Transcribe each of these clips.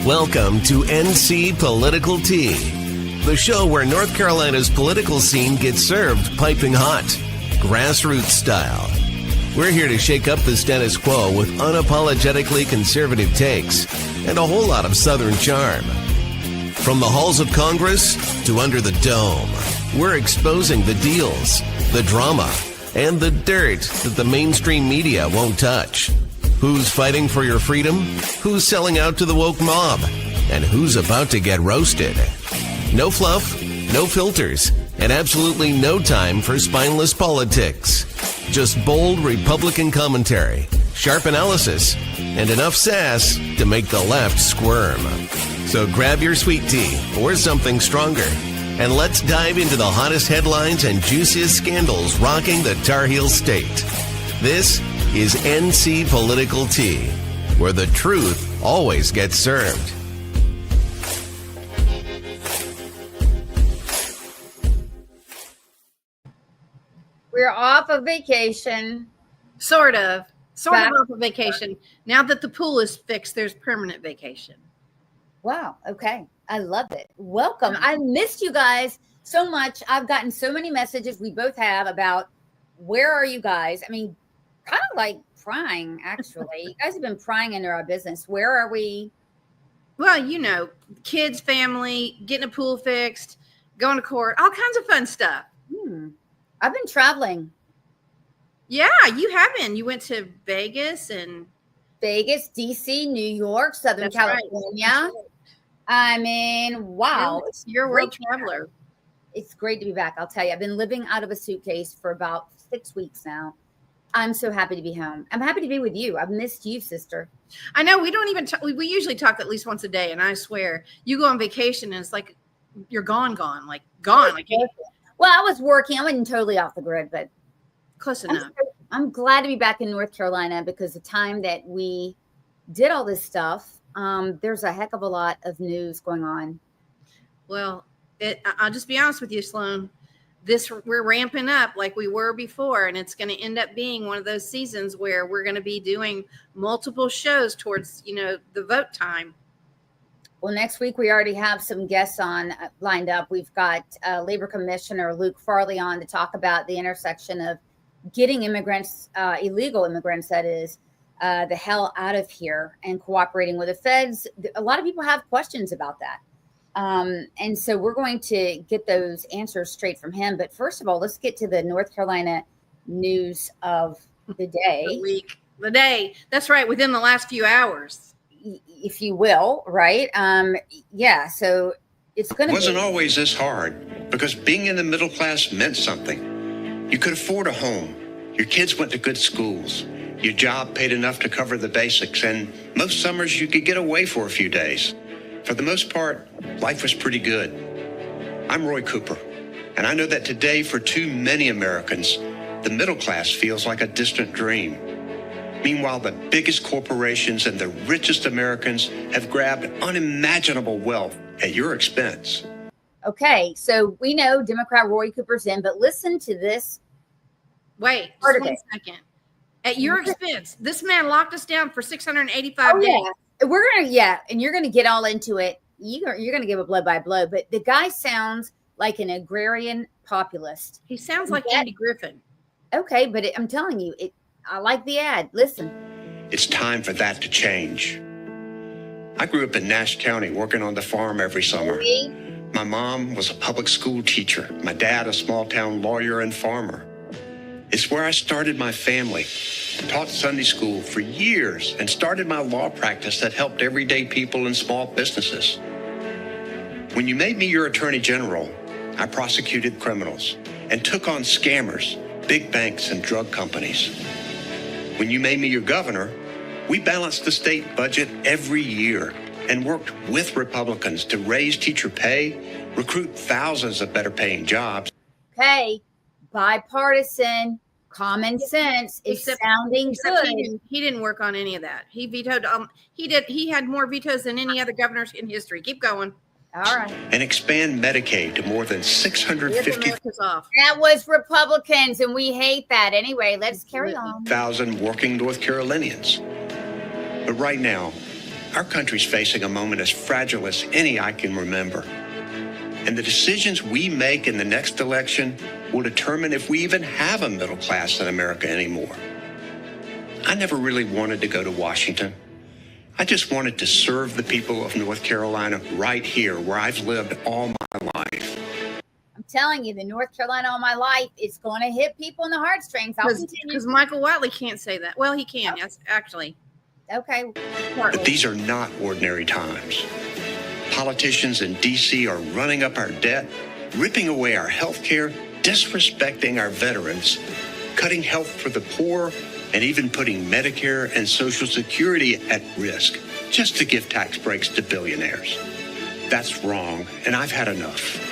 Welcome to NC Political Tea, the show where North Carolina's political scene gets served piping hot, grassroots style. We're here to shake up the status quo with unapologetically conservative takes and a whole lot of Southern charm. From the halls of Congress to under the dome, we're exposing the deals, the drama, and the dirt that the mainstream media won't touch. Who's fighting for your freedom? Who's selling out to the woke mob? And who's about to get roasted? No fluff, no filters, and absolutely no time for spineless politics. Just bold Republican commentary, sharp analysis, and enough sass to make the left squirm. So grab your sweet tea or something stronger, and let's dive into the hottest headlines and juiciest scandals rocking the Tar Heel State. This is NC Political Tea, where the truth always gets served. We're off of vacation. Sort of off of vacation. Now that the pool is fixed, there's permanent vacation. Wow. Okay. I love it. Welcome. I missed you guys so much. I've gotten so many messages, we both have, about where are you guys? I mean, kind of like prying, actually. You guys have been prying into our business. Where are we? Well, you know, kids, family, getting a pool fixed, going to court, all kinds of fun stuff. I've been traveling. Yeah, you have been. You went to Vegas, DC, New York, Southern California. Right. I mean, wow. You're a world traveler. It's great to be back. I'll tell you, I've been living out of a suitcase for about 6 weeks now. I'm so happy to be home. I'm happy to be with you. I've missed you, sister. I know. We don't even we usually talk at least once a day, and I swear you go on vacation and it's like you're gone. Like well, I was working. I wasn't totally off the grid, but close enough. I'm glad to be back in North Carolina, because the time that we did all this stuff, there's a heck of a lot of news going on. Well, I'll just be honest with you, Sloan. We're ramping up like we were before, and it's going to end up being one of those seasons where we're going to be doing multiple shows towards, the vote time. Well, next week we already have some guests lined up. We've got Labor Commissioner Luke Farley on to talk about the intersection of getting immigrants, illegal immigrants, that is, the hell out of here and cooperating with the feds. A lot of people have questions about that. And so we're going to get those answers straight from him. But first of all, let's get to the North Carolina news of the day. The day. That's right. Within the last few hours, if you will. Right. Yeah. So it's going to wasn't always this hard, because being in the middle class meant something. You could afford a home. Your kids went to good schools. Your job paid enough to cover the basics. And most summers you could get away for a few days. For the most part, life was pretty good. I'm Roy Cooper, and I know that today, for too many Americans, the middle class feels like a distant dream. Meanwhile, the biggest corporations and the richest Americans have grabbed unimaginable wealth at your expense. Okay, so we know Democrat Roy Cooper's in, but listen to this. Wait, just 1 second. At your expense, this man locked us down for 685 days. Yeah. And you're gonna get all into it. You're gonna give a blow by blow, but the guy sounds like an agrarian populist. He sounds like Andy Griffin. Okay, but I'm telling you, I like the ad. Listen. It's time for that to change. I grew up in Nash County, working on the farm every summer. My mom was a public school teacher. My dad, a small town lawyer and farmer. It's where I started my family, taught Sunday school for years, and started my law practice that helped everyday people and small businesses. When you made me your attorney general, I prosecuted criminals and took on scammers, big banks, and drug companies. When you made me your governor, we balanced the state budget every year and worked with Republicans to raise teacher pay, recruit thousands of better paying jobs. Okay, bipartisan. Common sense is sounding good. He didn't work on any of that. He vetoed. He had more vetoes than any other governor in history. Keep going. All right. And expand Medicaid to more than 650,000. That was Republicans, and we hate that. Anyway, let's carry on. 1,000 working North Carolinians. But right now, Our country's facing a moment as fragile as any I can remember. And the decisions we make in the next election will determine if we even have a middle class in America anymore. I never really wanted to go to Washington. I just wanted to serve the people of North Carolina right here where I've lived all my life. I'm telling you, the North Carolina all my life is going to hit people in the heartstrings. I'll continue. Because Michael Wiley can't say that. Well, he can, yes, actually. Okay. But these are not ordinary times. Politicians in D.C. are running up our debt, ripping away our health care, disrespecting our veterans, cutting health for the poor, and even putting Medicare and Social Security at risk just to give tax breaks to billionaires. That's wrong, and I've had enough.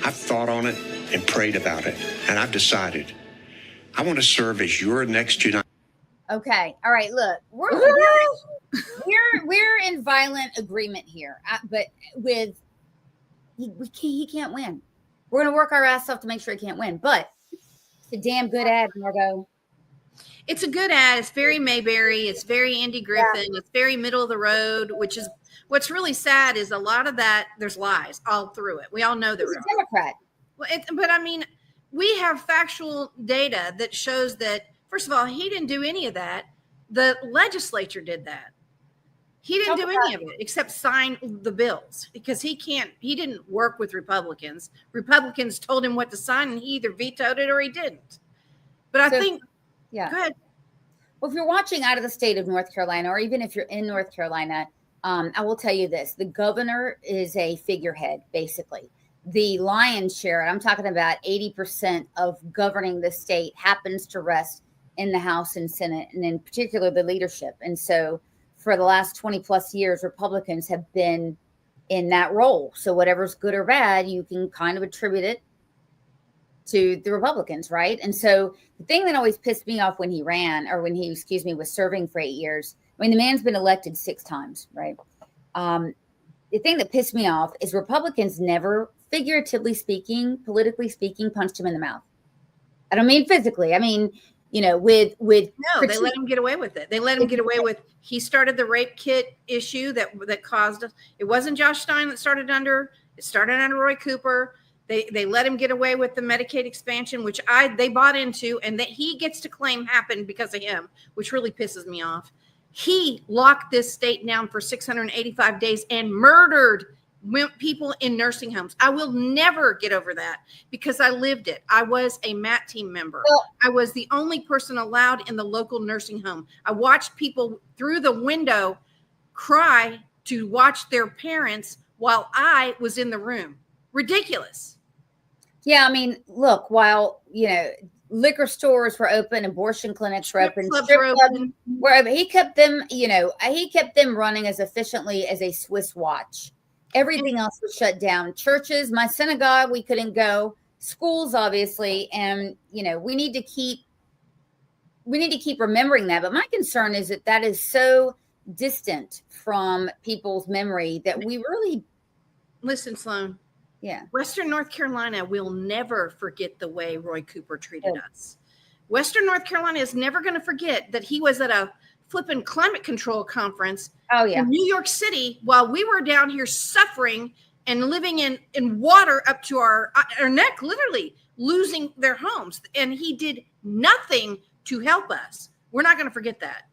I've thought on it and prayed about it, and I've decided I want to serve as your next United. Okay. All right. Look, we're in violent agreement here, but with he can't win. We're going to work our ass off to make sure he can't win, but it's a damn good ad, Margo. It's a good ad. It's very Mayberry. It's very Andy Griffin. Yeah. It's very middle of the road, which is what's really sad is a lot of that. There's lies all through it. We all know that. He's a Democrat. Well, but I mean, we have factual data that shows that, first of all, he didn't do any of that. The legislature did that. He didn't do any of it except sign the bills because he didn't work with Republicans. Republicans told him what to sign and he either vetoed it or he didn't. But I think, yeah. Go ahead. Well, if you're watching out of the state of North Carolina, or even if you're in North Carolina, I will tell you this. The governor is a figurehead, basically. The lion's share, and I'm talking about 80% of governing the state happens to rest in the House and Senate, and in particular the leadership. And so for the last 20 plus years, Republicans have been in that role. So whatever's good or bad, you can kind of attribute it to the Republicans, right? And so the thing that always pissed me off when he ran, or when he, was serving for 8 years, I mean, the man's been elected 6 times, right? The thing that pissed me off is Republicans never, figuratively speaking, politically speaking, punched him in the mouth. I don't mean physically. I mean, with no, they let him get away with it. They let him get away with. He started the rape kit issue that caused us. It wasn't Josh Stein that started under. It started under Roy Cooper. They let him get away with the Medicaid expansion, which they bought into, and that he gets to claim happened because of him, which really pisses me off. He locked this state down for 685 days and murdered people in nursing homes. I will never get over that because I lived it. I was a MAT team member. I was the only person allowed in the local nursing home. I watched people through the window cry to watch their parents while I was in the room. Ridiculous. Yeah, I mean, look, while, liquor stores were open, abortion clinics were open, strip clubs were open. He kept them running as efficiently as a Swiss watch. Everything else was shut down. Churches, my synagogue, we couldn't go. Schools, obviously, and we need to keep remembering that. But my concern is that is so distant from people's memory that we really listen, Sloan. Yeah. Western North Carolina will never forget the way Roy Cooper treated us. Western North Carolina is never going to forget that he was at a flipping climate control conference in New York City while we were down here suffering and living in water up to our neck, literally losing their homes. And he did nothing to help us. We're not going to forget that.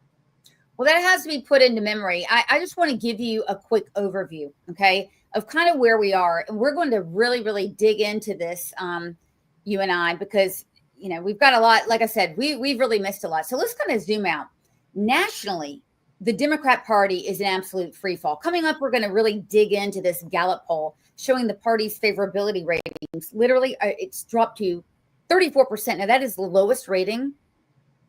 Well, that has to be put into memory. I just want to give you a quick overview, okay, of kind of where we are. And we're going to really, really dig into this, you and I, because, we've got a lot. Like I said, we've really missed a lot. So let's kind of zoom out. Nationally, the Democrat Party is an absolute free fall. Coming up, we're going to really dig into this Gallup poll showing the party's favorability ratings. Literally, it's dropped to 34%. Now, that is the lowest rating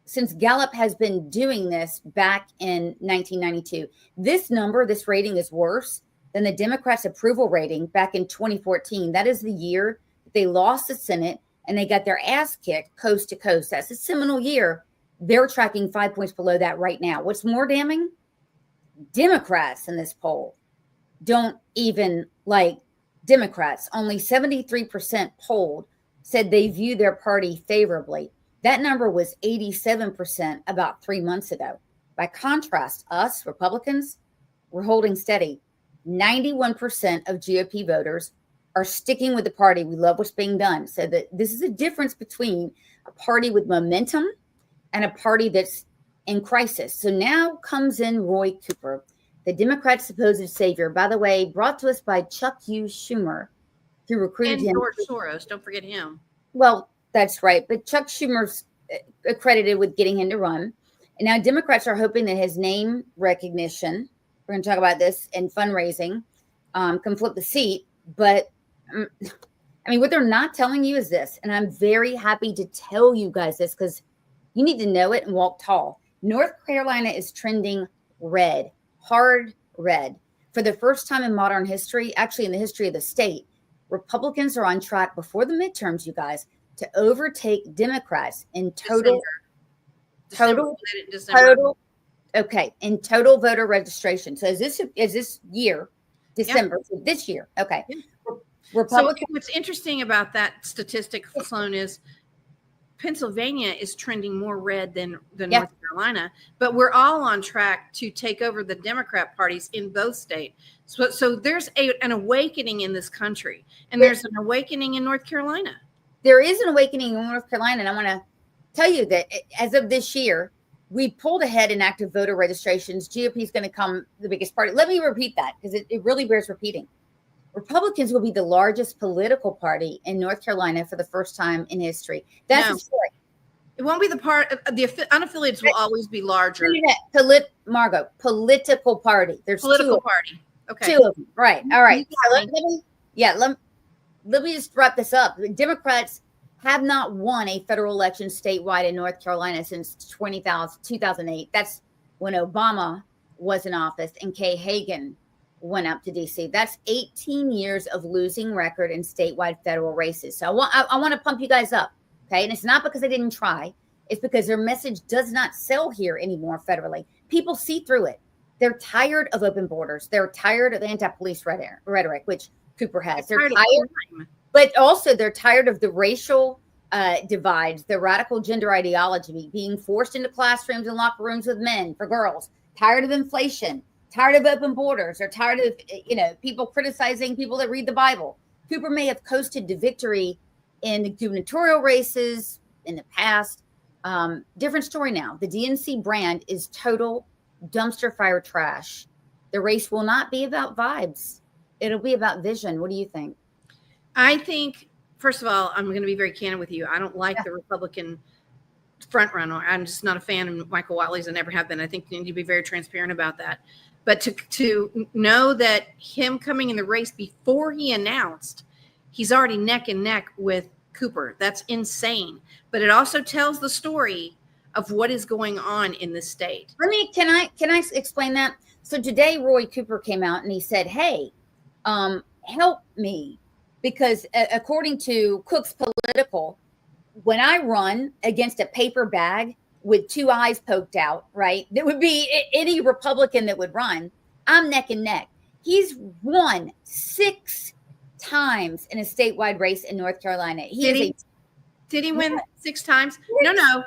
since Gallup has been doing this back in 1992. This rating is worse than the Democrats' approval rating back in 2014. That is the year they lost the Senate and they got their ass kicked coast to coast. That's a seminal year. They're tracking 5 points below that right now. What's more damning? Democrats in this poll don't even like Democrats. Only 73% polled said they view their party favorably. That number was 87% about 3 months ago. By contrast, us, Republicans, we're holding steady. 91% of GOP voters are sticking with the party. We love what's being done. So that this is a difference between a party with momentum and a party that's in crisis. So now comes in Roy Cooper, the Democrats' supposed savior. By the way, brought to us by Chuck U. Schumer, who recruited and him. George Soros, don't forget him. Well, that's right. But Chuck Schumer's accredited with getting him to run. And now Democrats are hoping that his name recognition, we're going to talk about this, and fundraising can flip the seat. But I mean, what they're not telling you is this, and I'm very happy to tell you guys this because you need to know it and walk tall. North Carolina is trending red, hard red. For the first time in modern history, actually in the history of the state, Republicans are on track before the midterms, you guys, to overtake Democrats in total. Okay, in total voter registration. So is this year, December? Yeah. So this year, okay. Yeah. Republicans. So what's interesting about that statistic, Sloan, is Pennsylvania is trending more red than North Carolina, but we're all on track to take over the Democrat parties in both states. So there's an awakening in this country, and there's an awakening in North Carolina. There is an awakening in North Carolina, and I want to tell you that as of this year, we pulled ahead in active voter registrations. GOP is going to come the biggest party. Let me repeat that because it really bears repeating. Republicans will be the largest political party in North Carolina for the first time in history. That's the story. It won't be the unaffiliated will always be larger. Margo, political party. There's political party. Okay. Two of them. Right. All right. So let me just wrap this up. Democrats have not won a federal election statewide in North Carolina since 2008. That's when Obama was in office and Kay Hagan went up to DC. That's 18 years of losing record in statewide federal races. So I want to pump you guys up. Okay. And it's not because they didn't try. It's because their message does not sell here anymore federally. People see through it. They're tired of open borders. They're tired of the anti-police rhetoric, which Cooper has. They're tired, but also they're tired of the racial divides, the radical gender ideology being forced into classrooms and locker rooms with men for girls, tired of inflation, tired of open borders. They're tired of, people criticizing people that read the Bible. Cooper may have coasted to victory in the gubernatorial races in the past. Different story now. The DNC brand is total dumpster fire trash. The race will not be about vibes. It'll be about vision. What do you think? I think, first of all, I'm going to be very candid with you. I don't like the Republican front runner. I'm just not a fan of Michael Whatley's. I never have been. I think you need to be very transparent about that. But to know that him coming in the race before he announced, he's already neck and neck with Cooper. That's insane. But it also tells the story of what is going on in the state. Can I explain that? So today, Roy Cooper came out and he said, "Hey, help me," because according to Cook's Political, when I run against a paper bag with two eyes poked out, right? That would be any Republican that would run. I'm neck and neck. He's won 6 times in a statewide race in North Carolina. Did he win 6 times? No,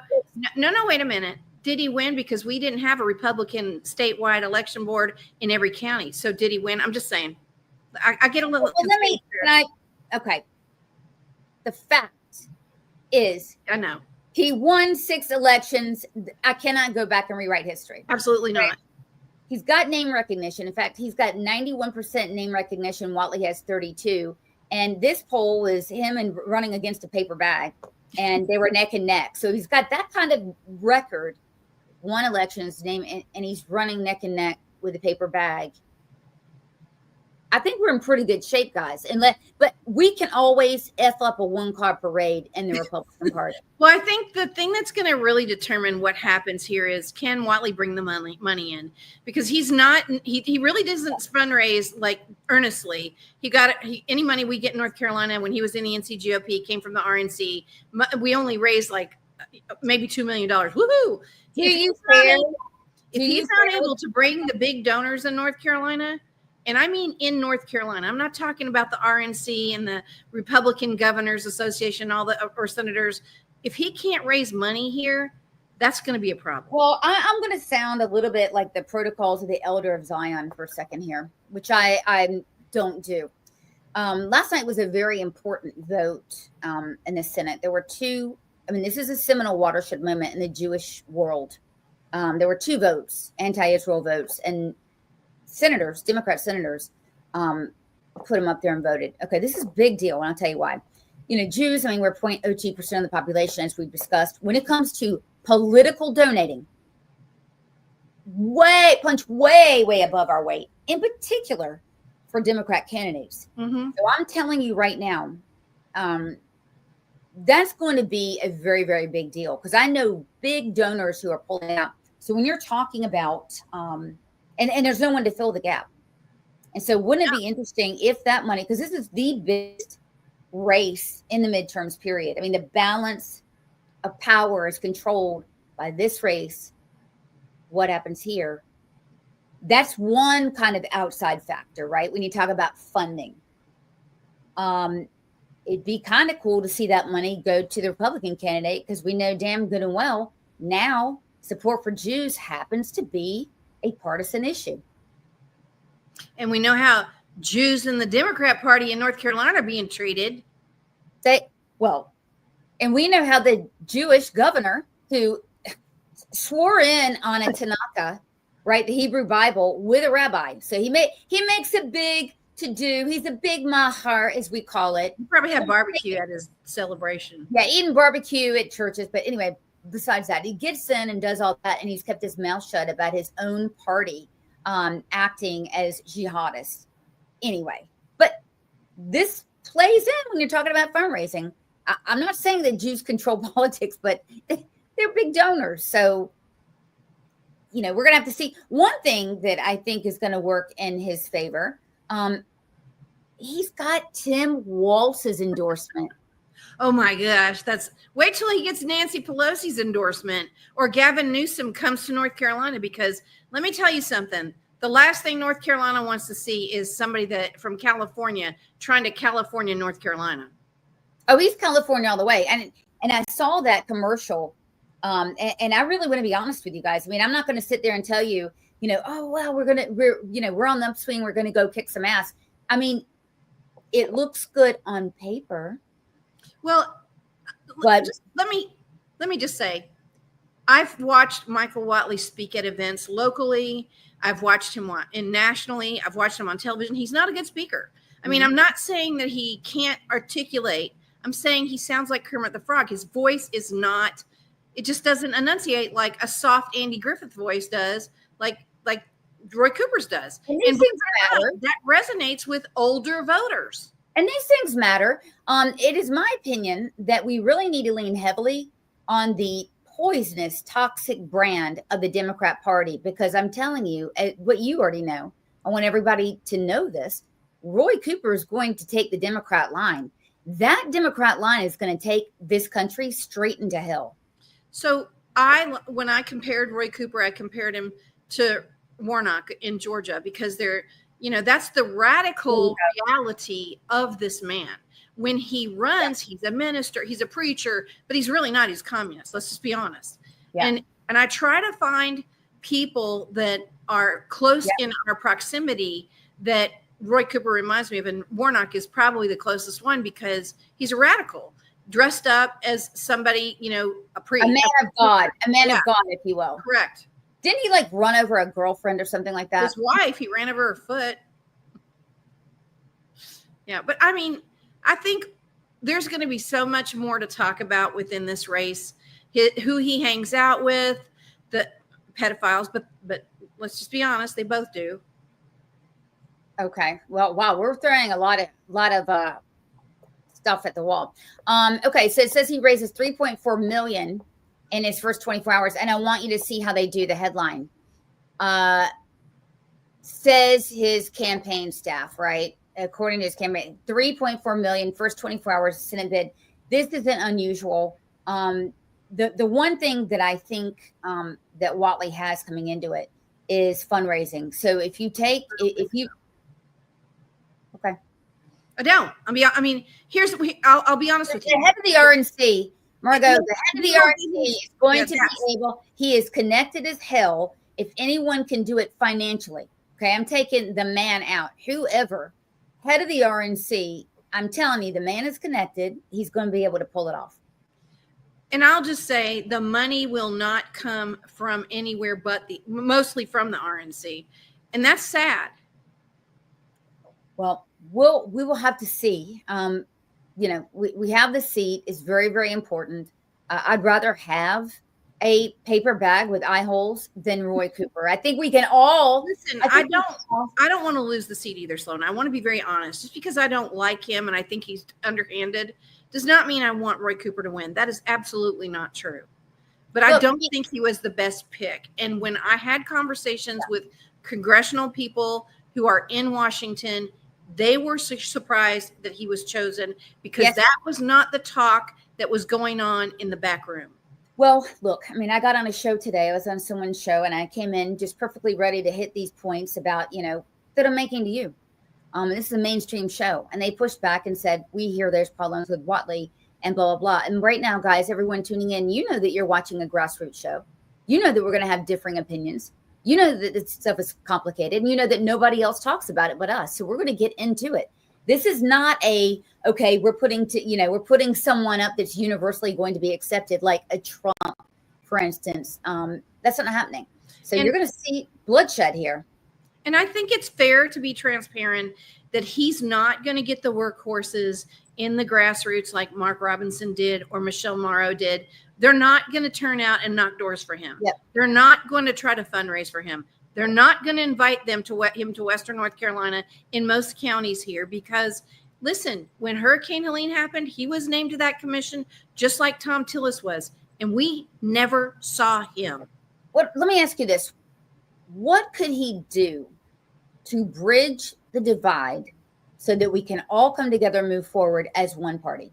wait a minute. Did he win? Because we didn't have a Republican statewide election board in every county. So did he win? I'm just saying. I get a little. Okay. The fact is, I know he won 6 elections. I cannot go back and rewrite history. Absolutely not. He's got name recognition. In fact, he's got 91% name recognition. Whatley has 32. And this poll is him and running against a paper bag, and they were neck and neck. So he's got that kind of record. Won elections, and he's running neck and neck with a paper bag. I think we're in pretty good shape, guys. But we can always F up a 1-car parade in the Republican Party. Well, I think the thing that's going to really determine what happens here is, can Whatley bring the money in? Because he really doesn't fundraise like earnestly. Any money we get in North Carolina when he was in the NCGOP came from the RNC. We only raised like maybe $2 million. Woohoo! If he's not able to bring the big donors in North Carolina, and I mean in North Carolina, I'm not talking about the RNC and the Republican Governors Association, or senators. If he can't raise money here, that's going to be a problem. Well, I'm going to sound a little bit like the protocols of the Elder of Zion for a second here, which I don't do. Last night was a very important vote in the Senate. There were two. I mean, this is a seminal watershed moment in the Jewish world. There were two votes, anti-Israel votes, and senators, Democrat senators, put them up there and voted. Okay, this is a big deal, and I'll tell you why. Jews, I mean, we're 0.02% of the population, as we've discussed. When it comes to political donating, punch way above our weight, in particular for Democrat candidates. Mm-hmm. So I'm telling you right now, that's going to be a very, very big deal, because I know big donors who are pulling out. So when you're talking about, and there's no one to fill the gap. And so wouldn't it be interesting if that money, because this is the biggest race in the midterms period. I mean, the balance of power is controlled by this race. What happens here? That's one kind of outside factor, right? When you talk about funding, it'd be kind of cool to see that money go to the Republican candidate, because we know damn good and well now support for Jews happens to be a partisan issue. And we know how Jews in the Democrat Party in North Carolina are being treated. And we know how the Jewish governor who swore in on a Tanakh, right, the Hebrew Bible, with a rabbi. So he makes a big to do. He's a big mahar, as we call it. He probably had barbecue at his celebration. Yeah, eating barbecue at churches. But anyway, besides that, he gets in and does all that, and he's kept his mouth shut about his own party acting as jihadists. Anyway, but this plays in when you're talking about fundraising. I'm not saying that Jews control politics, but they're big donors. So, we're going to have to see. One thing that I think is going to work in his favor, he's got Tim Walz's endorsement. Oh my gosh, wait till he gets Nancy Pelosi's endorsement, or Gavin Newsom comes to North Carolina, because let me tell you something. The last thing North Carolina wants to see is somebody from California trying to California North Carolina. Oh, he's California all the way. And I saw that commercial. And I really want to be honest with you guys. I mean, I'm not going to sit there and tell you, oh, well, we're on the upswing. We're going to go kick some ass. I mean, it looks good on paper. Well, but let me just say, I've watched Michael Whatley speak at events locally. I've watched him nationally. I've watched him on television. He's not a good speaker. I mean, I'm not saying that he can't articulate. I'm saying he sounds like Kermit the Frog. His voice is not, it just doesn't enunciate like a soft Andy Griffith voice does, like Roy Cooper's does. And these things matter. That resonates with older voters. And these things matter. It is my opinion that we really need to lean heavily on the poisonous, toxic brand of the Democrat Party, because I'm telling you what you already know. I want everybody to know this. Roy Cooper is going to take the Democrat line. That Democrat line is going to take this country straight into hell. So when I compared Roy Cooper, I compared him to Warnock in Georgia, because that's the radical reality of this man. When he runs, he's a minister, he's a preacher, but he's really not. He's communist. Let's just be honest. Yeah. And I try to find people that are close in our proximity that Roy Cooper reminds me of, and Warnock is probably the closest one, because he's a radical, dressed up as somebody, a priest. A man of God, of God, if you will. Correct. Didn't he run over a girlfriend or something like that? His wife, he ran over her foot. Yeah, but I mean, I think there's going to be so much more to talk about within this race, who he hangs out with, the pedophiles, but let's just be honest, they both do. Okay. Well, wow, we're throwing a lot of stuff at the wall. Okay, so it says he raises $3.4 million in his first 24 hours, and I want you to see how they do the headline. Says his campaign staff, right? According to his campaign, 3.4 million first 24 hours Senate bid. This isn't unusual. The one thing that I think that Whatley has coming into it is fundraising. So if you okay, I don't. I'll be honest with you. The head of the RNC, Margo, the head of the RNC is going to be able, he is connected as hell if anyone can do it financially. Okay, I'm taking the man out. Whoever, head of the RNC, I'm telling you, the man is connected. He's going to be able to pull it off. And I'll just say the money will not come from anywhere but mostly from the RNC. And that's sad. Well, we will have to see. We have the seat. It's very, very important. I'd rather have a paper bag with eye holes than Roy Cooper. I think we can all listen. I don't want to lose the seat either, Sloan. I want to be very honest. Just because I don't like him and I think he's underhanded does not mean I want Roy Cooper to win. That is absolutely not true. But I don't think he was the best pick. And when I had conversations with congressional people who are in Washington, they were surprised that he was chosen because that was not the talk that was going on in the back room. Well, look, I mean, I got on a show today. I was on someone's show and I came in just perfectly ready to hit these points about, that I'm making to you. This is a mainstream show. And they pushed back and said, we hear there's problems with Whatley and blah, blah, blah. And right now, guys, everyone tuning in, you know that you're watching a grassroots show. You know that we're going to have differing opinions. You know that this stuff is complicated. And you know that nobody else talks about it but us. So we're going to get into it. This is not we're putting someone up that's universally going to be accepted, like a Trump, for instance. That's not happening. So you're going to see bloodshed here. And I think it's fair to be transparent that he's not going to get the workhorses in the grassroots like Mark Robinson did or Michelle Morrow did. They're not going to turn out and knock doors for him. Yep. They're not going to try to fundraise for him. They're not going to invite him to Western North Carolina in most counties here because, listen, when Hurricane Helene happened, he was named to that commission just like Tom Tillis was, and we never saw him. Let me ask you this. What could he do to bridge the divide so that we can all come together and move forward as one party?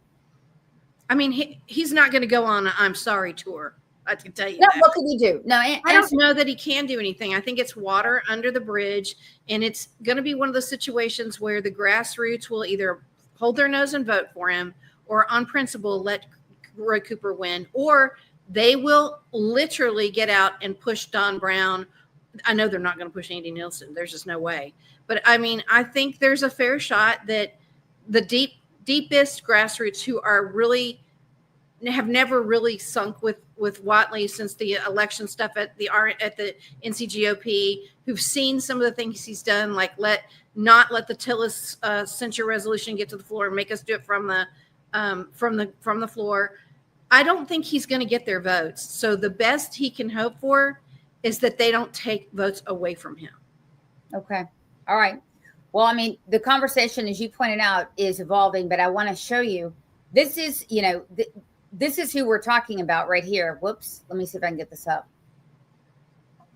I mean, he's not going to go on an I'm sorry tour. I can tell you no, that. What could he do? No, I don't know that he can do anything. I think it's water under the bridge, and it's going to be one of those situations where the grassroots will either hold their nose and vote for him or on principle let Roy Cooper win, or they will literally get out and push Don Brown. I know they're not going to push Andy Nielsen. There's just no way. But, I mean, I think there's a fair shot that the deepest grassroots who are really have never really sunk with Whatley since the election stuff at the NCGOP, who've seen some of the things he's done, like not let the Tillis censure resolution get to the floor and make us do it from the floor. I don't think he's going to get their votes. So the best he can hope for is that they don't take votes away from him. Okay. All right. Well, I mean, the conversation, as you pointed out, is evolving, but I want to show you, this is, this is who we're talking about right here. Whoops. Let me see if I can get this up.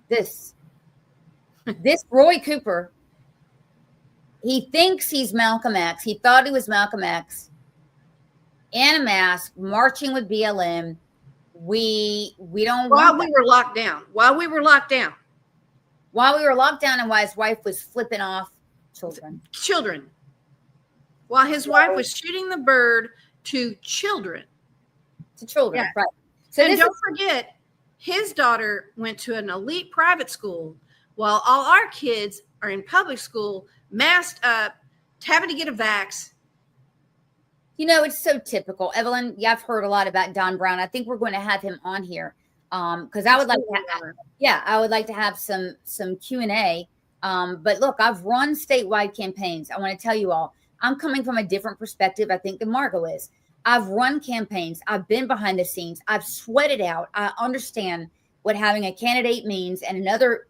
This Roy Cooper, he thinks he's Malcolm X. He thought he was Malcolm X in a mask, marching with BLM. We don't while we were locked down. While we were locked down and while his wife was flipping off children. While his wife was shooting the bird to children. Yeah. Right. So don't forget, his daughter went to an elite private school while all our kids are in public school, masked up, having to get a vax. It's so typical. Evelyn, I've heard a lot about Don Brown. I think we're going to have him on here because I would like to have some Q&A. But look, I've run statewide campaigns. I want to tell you all, I'm coming from a different perspective, I think, than Margo is. I've run campaigns. I've been behind the scenes. I've sweated out. I understand what having a candidate means. And another,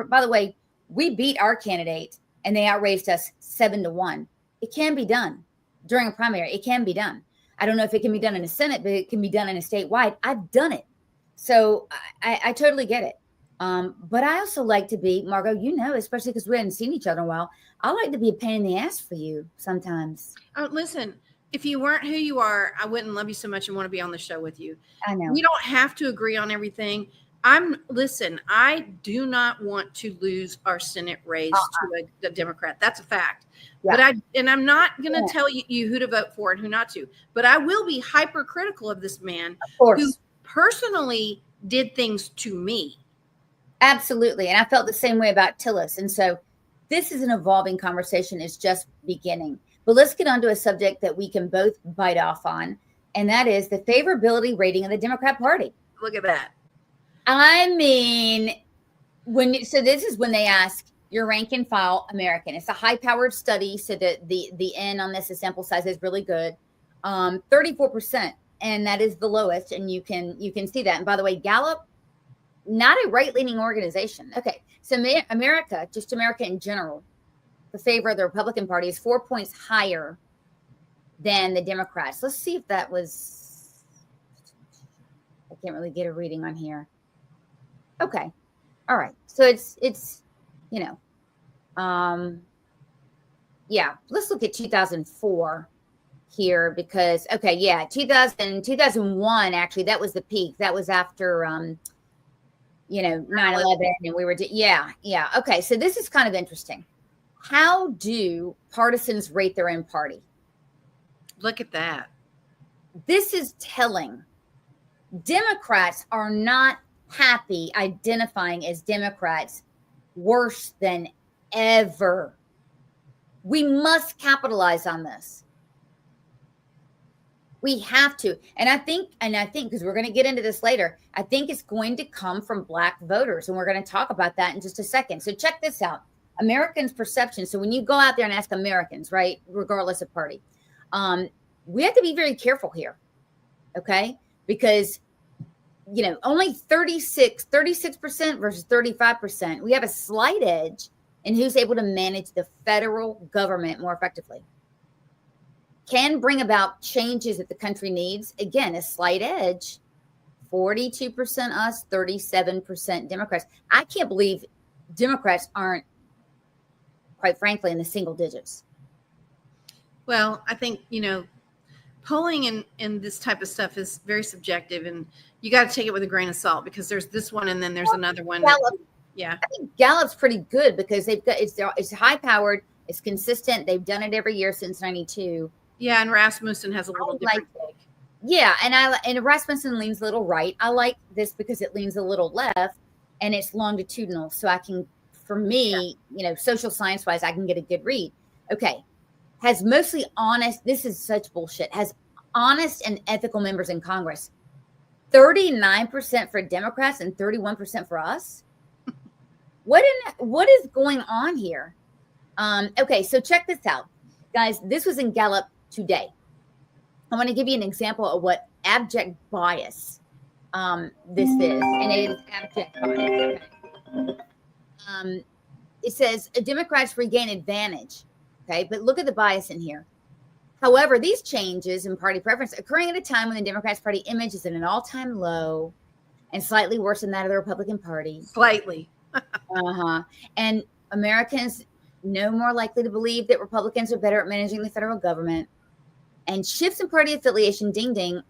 by the way, we beat our candidate and they outraised us 7-1. It can be done during a primary. It can be done. I don't know if it can be done in the Senate, but it can be done in a statewide. I've done it. So I totally get it. But I also like to be, Margo, especially because we hadn't seen each other in a while, I like to be a pain in the ass for you sometimes. Listen, if you weren't who you are, I wouldn't love you so much and want to be on the show with you. I know. We don't have to agree on everything. Listen, I do not want to lose our Senate race to a Democrat. That's a fact. Yeah. But I'm not going to tell you who to vote for and who not to, but I will be hypercritical of this man who personally did things to me. Absolutely. And I felt the same way about Tillis. And so this is an evolving conversation. It's just beginning. But let's get on to a subject that we can both bite off on, and that is the favorability rating of the Democrat Party. Look at that. I mean, so this is when they ask your rank and file American. It's a high-powered study, so that the N on this, the sample size is really good. 34%, and that is the lowest, and you can see that. And by the way, Gallup, not a right-leaning organization. Okay, so America, just America in general, the favor of the Republican Party is 4 points higher than the Democrats. Let's see if that was. I can't really get a reading on here. Okay. All right. So it's, yeah, let's look at 2004 here because, 2001, actually, that was the peak. That was after, 9/11 and we were, yeah. Okay. So this is kind of interesting. How do partisans rate their own party? Look at that. This is telling. Democrats are not happy identifying as Democrats worse than ever. We must capitalize on this. We have to. And I think, because we're going to get into this later, I think it's going to come from Black voters. And we're going to talk about that in just a second. So check this out. Americans' perception. So when you go out there and ask Americans, right, regardless of party, we have to be very careful here. Okay? Because only 36% versus 35%. We have a slight edge in who's able to manage the federal government more effectively. Can bring about changes that the country needs. Again, a slight edge. 42% us, 37% Democrats. I can't believe Democrats aren't, quite frankly, in the single digits. Well, I think, polling and this type of stuff is very subjective, and you got to take it with a grain of salt because there's this one and then there's another one. Gallup, yeah, I think Gallup's pretty good because they've got it's high powered, it's consistent. They've done it every year since '92. Yeah, and Rasmussen has a little different take. Yeah, and Rasmussen leans a little right. I like this because it leans a little left, and it's longitudinal, so I can, for me, social science wise, I can get a good read. Okay. Has mostly honest, this is such bullshit, has honest and ethical members in Congress. 39% for Democrats and 31% for us. What is going on here? Okay, so check this out. Guys, this was in Gallup today. I want to give you an example of what abject bias this is. And it is abject bias. Okay. It says Democrats regain advantage. Okay, but look at the bias in here. However, these changes in party preference occurring at a time when the Democrats' party image is at an all-time low and slightly worse than that of the Republican Party. Slightly. And Americans no more likely to believe that Republicans are better at managing the federal government. And shifts in party affiliation, ding, ding,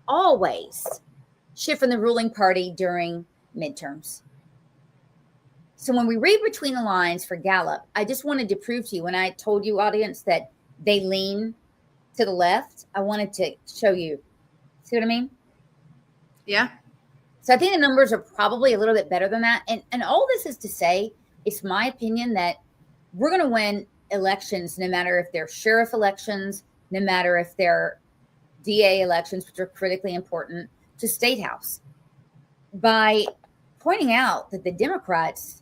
always shift from the ruling party during midterms. So when we read between the lines for Gallup, I just wanted to prove to you, when I told you, audience, that they lean to the left, I wanted to show you. See what I mean? Yeah. So I think the numbers are probably a little bit better than that. And all this is to say, it's my opinion that we're going to win elections, no matter if they're sheriff elections, no matter if they're DA elections, which are critically important, to state house, by pointing out that the Democrats,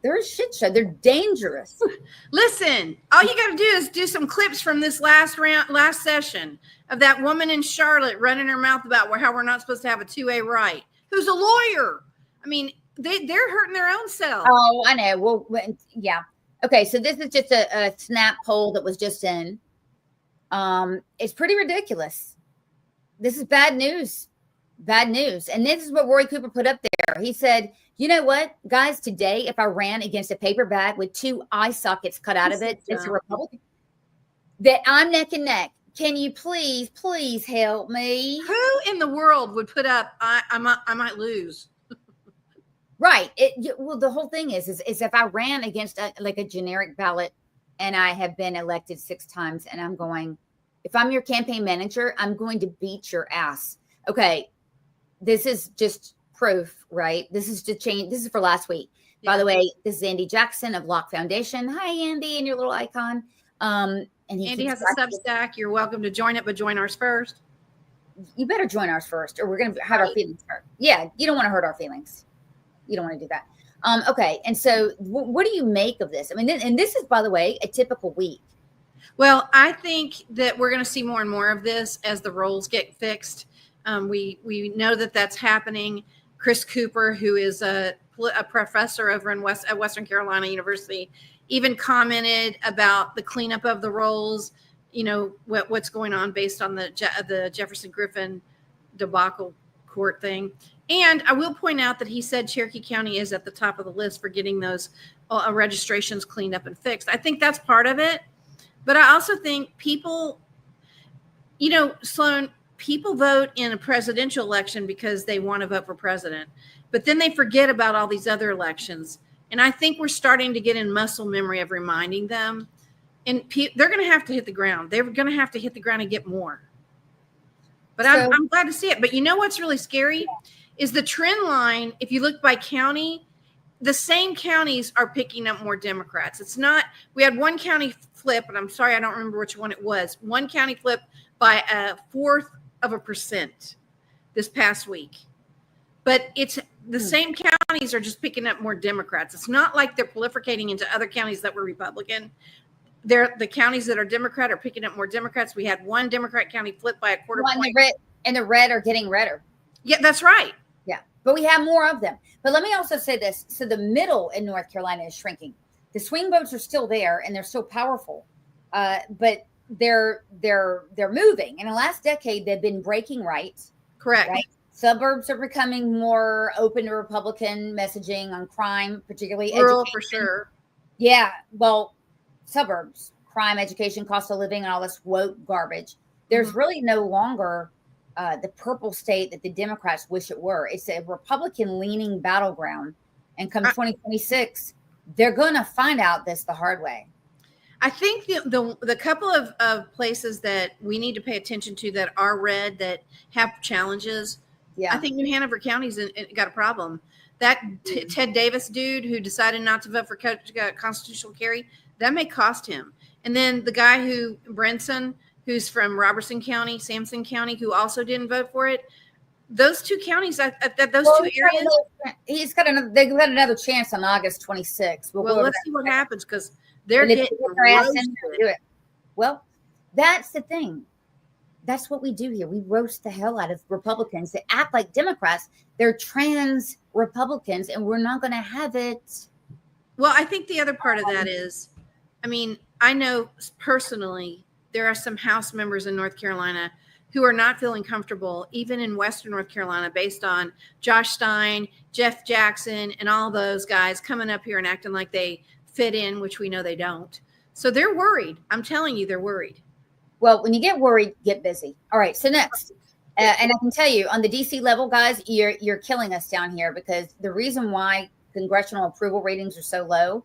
they're a shit show. They're dangerous. Listen, all you got to do is do some clips from this last session of that woman in Charlotte running her mouth about how we're not supposed to have a 2A right, who's a lawyer. They're hurting their own self. Oh, I know. Well, yeah. Okay, so this is just a snap poll that was just in. It's pretty ridiculous. This is bad news. Bad news. And this is what Roy Cooper put up there. He said, you know what, guys, today, if I ran against a paper bag with 2 eye sockets cut out of it, it's a Republican. That I'm neck and neck. can you please help me? Who in the world would put up, I might lose? Right. Well, the whole thing is if I ran against a generic ballot and I have been elected 6 times and I'm going, if I'm your campaign manager, I'm going to beat your ass. Okay. This is just proof, right? This is to change. This is for last week. Yeah. By the way, this is Andy Jackson of Locke Foundation. Hi, Andy, and your little icon. And Andy has a Substack. You're welcome to join it, but join ours first. You better join ours first, or we're going to hurt our feelings hurt. Yeah, you don't want to hurt our feelings. You don't want to do that. Okay. And so what do you make of this? I mean, and this is, by the way, a typical week. Well, I think that we're going to see more and more of this as the roles get fixed. We know that that's happening. Chris Cooper, who is a professor over at Western Carolina University, even commented about the cleanup of the rolls, you know, what's going on based on the Jefferson Griffin debacle court thing. And I will point out that he said Cherokee County is at the top of the list for getting those registrations cleaned up and fixed. I think that's part of it. But I also think people, you know, Sloan, people vote in a presidential election because they want to vote for president. But then they forget about all these other elections. And I think we're starting to get in muscle memory of reminding them. And they're going to have to hit the ground. They're going to have to hit the ground and get more. But I'm glad to see it. But you know what's really scary is the trend line. If you look by county, the same counties are picking up more Democrats. It's not, we had one county flip, and I'm sorry, I don't remember which one it was. One county flip by 0.4% this past week. But it's the same counties are just picking up more Democrats. It's not like they're proliferating into other counties that were Republican. The counties that are Democrat are picking up more Democrats. We had one Democrat county flip by a quarter point. And the red are getting redder. Yeah, that's right. Yeah, but we have more of them. But let me also say this. So the middle in North Carolina is shrinking. The swing votes are still there, and they're so powerful. But they're moving. In the last decade, they've been breaking right. Correct. Right? Suburbs are becoming more open to Republican messaging on crime, particularly rural education. For sure. Yeah, well, suburbs, crime, education, cost of living, and all this woke garbage. There's really no longer the purple state that the Democrats wish it were. It's a Republican-leaning battleground. And come 2026, they're going to find out this the hard way. I think the couple of places that we need to pay attention to that are red, that have challenges, I think New Hanover County's got a problem. That Ted Davis dude who decided not to vote for constitutional carry, that may cost him. And then the guy Brinson, who's from Robertson County, Sampson County, who also didn't vote for it. Those two counties, two areas. They've got another chance on August 26th. Well, let's see what happens because they're getting do it. Well, that's the thing. That's what we do here. We roast the hell out of Republicans. They act like Democrats. They're trans Republicans, and we're not going to have it. Well, I think the other part of that is, I mean, I know personally there are some House members in North Carolina who are not feeling comfortable, even in Western North Carolina, based on Josh Stein, Jeff Jackson, and all those guys coming up here and acting like they fit in, which we know they don't. So they're worried. I'm telling you, they're worried. Well, when you get worried, get busy. All right. So next, and I can tell you on the DC level, guys, you're killing us down here because the reason why congressional approval ratings are so low,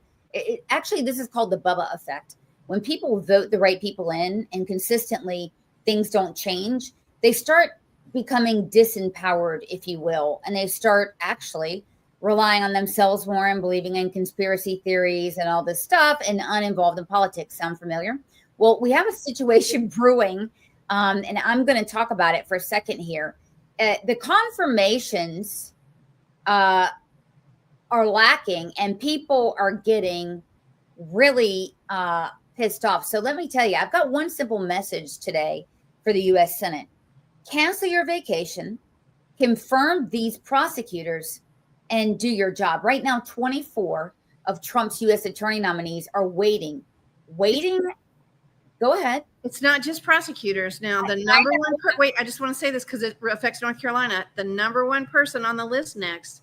actually, this is called the Bubba effect. When people vote the right people in and consistently things don't change, they start becoming disempowered, if you will, and they start actually relying on themselves more and believing in conspiracy theories and all this stuff and uninvolved in politics. Sound familiar? Well, we have a situation brewing, and I'm going to talk about it for a second here. The confirmations are lacking, and people are getting really pissed off. So let me tell you, I've got one simple message today for the U.S. Senate. Cancel your vacation, confirm these prosecutors, and do your job. Right now, 24 of Trump's U.S. attorney nominees are waiting. Go ahead. It's not just prosecutors. Now, the number one, wait, I just want to say this because it affects North Carolina. The number one person on the list next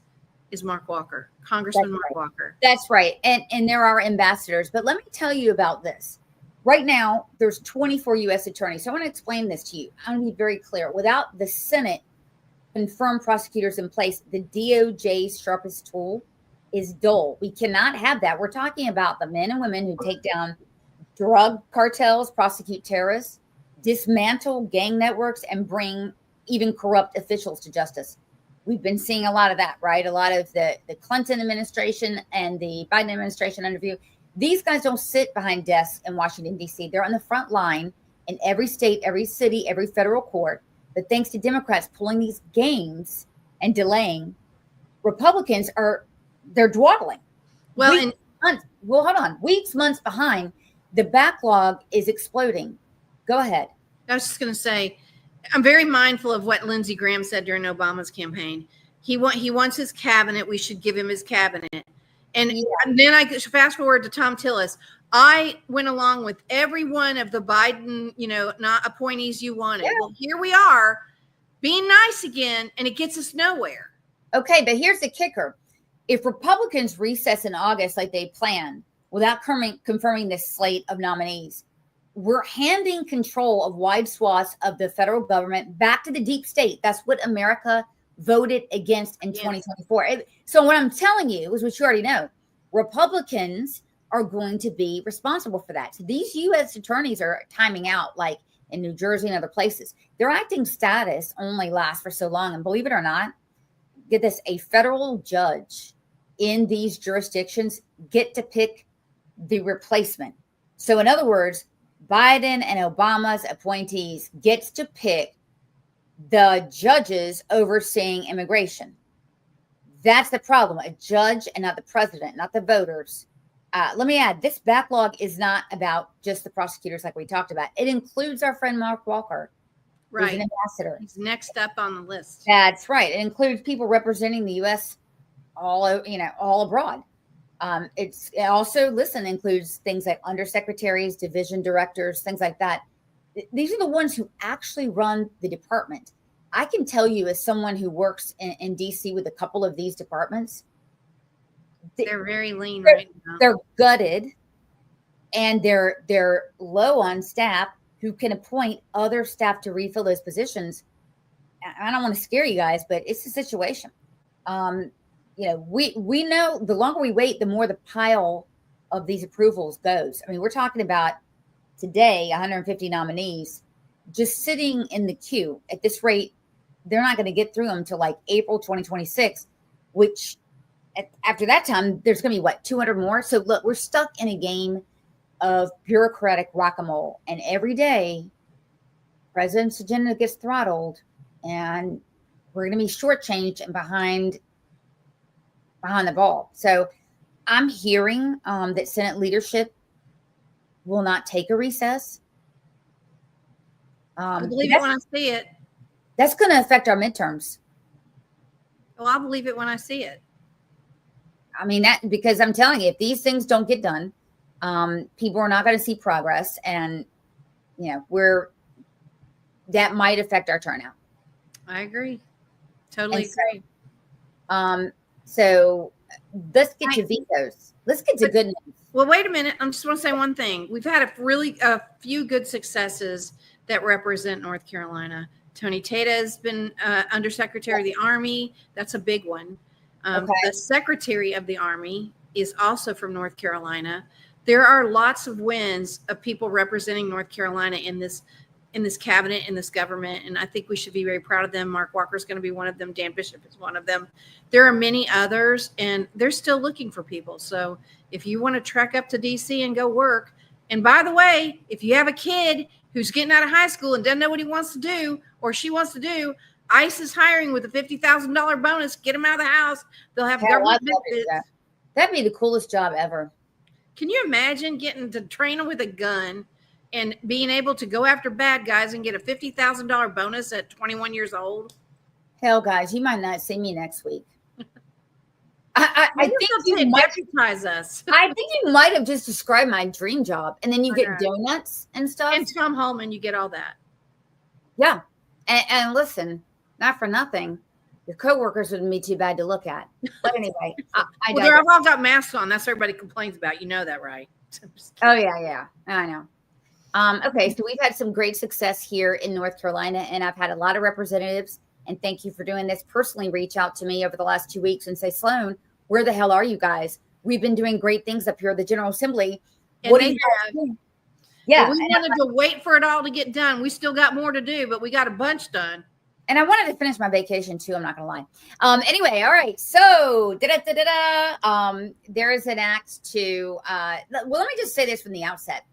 is Mark Walker, Congressman Mark Walker. That's right. And there are ambassadors. But let me tell you about this. Right now, there's 24 U.S. attorneys. So I want to explain this to you. I want to be very clear. Without the Senate confirmed prosecutors in place, the DOJ's sharpest tool is dull. We cannot have that. We're talking about the men and women who take down drug cartels, prosecute terrorists, dismantle gang networks, and bring even corrupt officials to justice. We've been seeing a lot of that, right? A lot of the Clinton administration and the Biden administration interview. These guys don't sit behind desks in Washington, D.C. They're on the front line in every state, every city, every federal court. But thanks to Democrats pulling these games and delaying, Republicans they're dawdling. Well, hold on. Weeks, months behind. The backlog is exploding. Go ahead. I was just going to say, I'm very mindful of what Lindsey Graham said during Obama's campaign. He wants his cabinet. We should give him his cabinet. And then I fast forward to Tom Tillis. I went along with every one of the Biden, not appointees you wanted. Yeah. Well, here we are being nice again, and it gets us nowhere. Okay, but here's the kicker. If Republicans recess in August like they planned without confirming this slate of nominees, we're handing control of wide swaths of the federal government back to the deep state. That's what America voted against in 2024. So what I'm telling you is what you already know. Republicans are going to be responsible for that. So these U.S. attorneys are timing out, like in New Jersey and other places. Their acting status only lasts for so long. And believe it or not, get this, a federal judge in these jurisdictions get to pick the replacement. So in other words, Biden and Obama's appointees gets to pick the judges overseeing immigration. That's the problem. A judge and not the president, not the voters. Let me add, this backlog is not about just the prosecutors like we talked about. It includes our friend Mark Walker, right? Who's an ambassador. He's next up on the list. That's right. It includes people representing the U.S. all abroad. It also, includes things like undersecretaries, division directors, things like that. These are the ones who actually run the department. I can tell you, as someone who works in D.C. with a couple of these departments, they're very lean right now. They're gutted, and they're low on staff who can appoint other staff to refill those positions. I don't want to scare you guys, but it's a situation. We know the longer we wait, the more the pile of these approvals goes. I mean, we're talking about today 150 nominees just sitting in the queue. At this rate, they're not going to get through them till like April 2026, which after that time, there's going to be 200 more. So look, we're stuck in a game of bureaucratic whack-a-mole, and every day president's agenda gets throttled, and we're going to be shortchanged and behind the ball. So I'm hearing that Senate leadership will not take a recess. I believe it when I see it. That's going to affect our midterms. Well, I'll believe it when I see it. I mean, because I'm telling you, if these things don't get done, people are not going to see progress, and that might affect our turnout. I agree. Totally agree. So let's get to vetoes. Let's get to good news. Well, wait a minute. I just want to say one thing. We've had a few good successes that represent North Carolina. Tony Tata has been Undersecretary of the Army. That's a big one. The Secretary of the Army is also from North Carolina. There are lots of wins of people representing North Carolina in this cabinet, in this government, and I think we should be very proud of them. Mark Walker is going to be one of them. Dan Bishop is one of them. There are many others, and they're still looking for people. So if you want to trek up to D.C. and go work, and by the way, if you have a kid who's getting out of high school and doesn't know what he wants to do or she wants to do, ICE is hiring with a $50,000 bonus. Get them out of the house. They'll have government benefits. That'd be the coolest job ever. Can you imagine getting to train them with a gun and being able to go after bad guys and get a $50,000 bonus at 21 years old? Hell, guys, you might not see me next week. I think you might deputize us. I think you might have just described my dream job, and then you get donuts and stuff. And Tom Holman, you get all that. Yeah, and listen, not for nothing, your coworkers wouldn't be too bad to look at. But anyway, they've all got masks on. That's what everybody complains about. You know that, right? Oh yeah, I know. Okay, so we've had some great success here in North Carolina, and I've had a lot of representatives, and thank you for doing this, personally reach out to me over the last 2 weeks and say, Sloan, where the hell are you guys? We've been doing great things up here at the General Assembly. And What they do you have. do? Yeah. But we wanted to wait for it all to get done. We still got more to do, but we got a bunch done. And I wanted to finish my vacation too. I'm not going to lie. Anyway, all right. So, there is an act to. Well, let me just say this from the outset.